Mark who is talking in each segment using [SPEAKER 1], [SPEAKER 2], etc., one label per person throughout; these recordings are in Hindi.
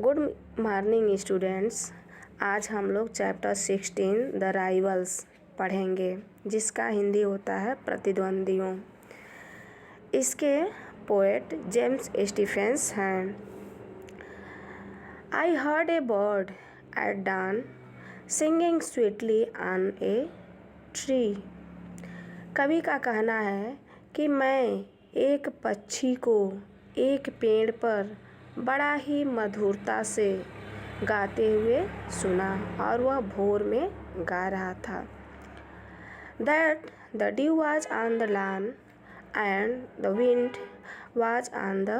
[SPEAKER 1] Good morning students. आज हम लोग चैप्टर 16 द राइवल्स पढ़ेंगे, जिसका हिंदी होता है प्रतिद्वंदियों। इसके पोएट जेम्स स्टीफेंस हैं। I heard a bird at dawn singing sweetly on a tree. कवि का कहना है कि मैं एक पक्षी को एक पेड़ पर बड़ा ही मधुरता से गाते हुए सुना और वह भोर में गा रहा था। That the dew was on the lawn and the wind was on the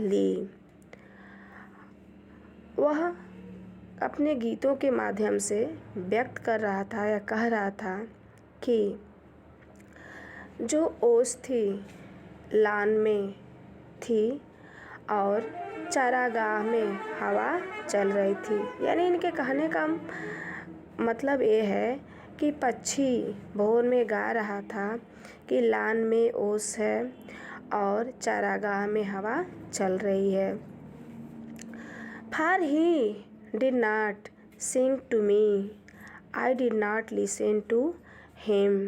[SPEAKER 1] lea। वह अपने गीतों के माध्यम से व्यक्त कर रहा था या कह रहा था कि जो ओस थी लान में थी और चारागाह में हवा चल रही थी। यानी इनके कहने का मतलब ये है कि पक्षी भोर में गा रहा था कि लान में ओस है और चारागाह में हवा चल रही है। For he did not sing to me, I did not listen to him।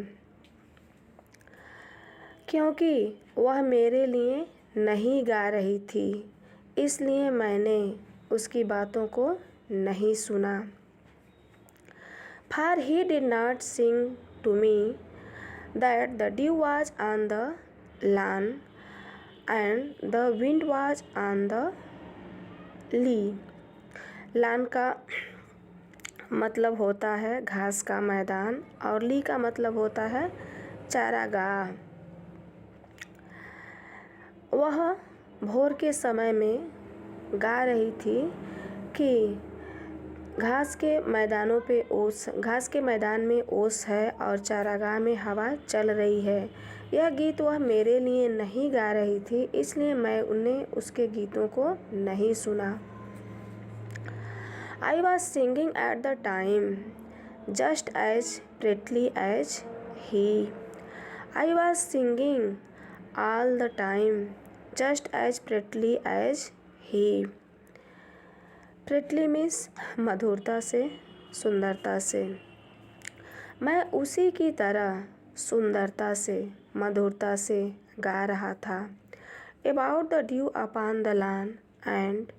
[SPEAKER 1] क्योंकि वह मेरे लिए नहीं गा रही थी, इसलिए मैंने उसकी बातों को नहीं सुना। For he did not sing to me that the dew was on the lawn and the wind was on the lea। लान का मतलब होता है घास का मैदान और ली का मतलब होता है चारागाह। वह भोर के समय में गा रही थी कि घास के मैदान में ओस है और चारागाह में हवा चल रही है। यह गीत वह मेरे लिए नहीं गा रही थी, इसलिए मैं उन्हें उसके गीतों को नहीं सुना। I was singing at the time just as prettily as he। I was singing all the time just as prettily as he। Prettily means मधुरता से, सुंदरता से। मैं उसी की तरह सुंदरता से, मधुरता से गा रहा था। About the dew upon the lawn and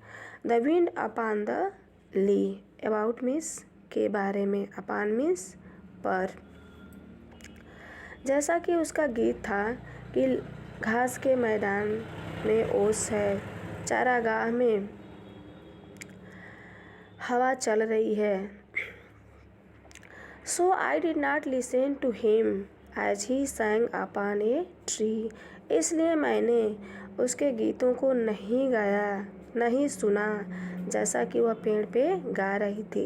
[SPEAKER 1] the wind upon the lea। About means के बारे में, upon मीन्स पर। जैसा कि उसका गीत था कि घास के मैदान में ओस है, चारागाह में हवा चल रही है। So I did not listen to him as he sang upon a tree। इसलिए मैंने उसके गीतों को नहीं गाया, नहीं सुना, जैसा कि वह पेड़ पे गा रही थी।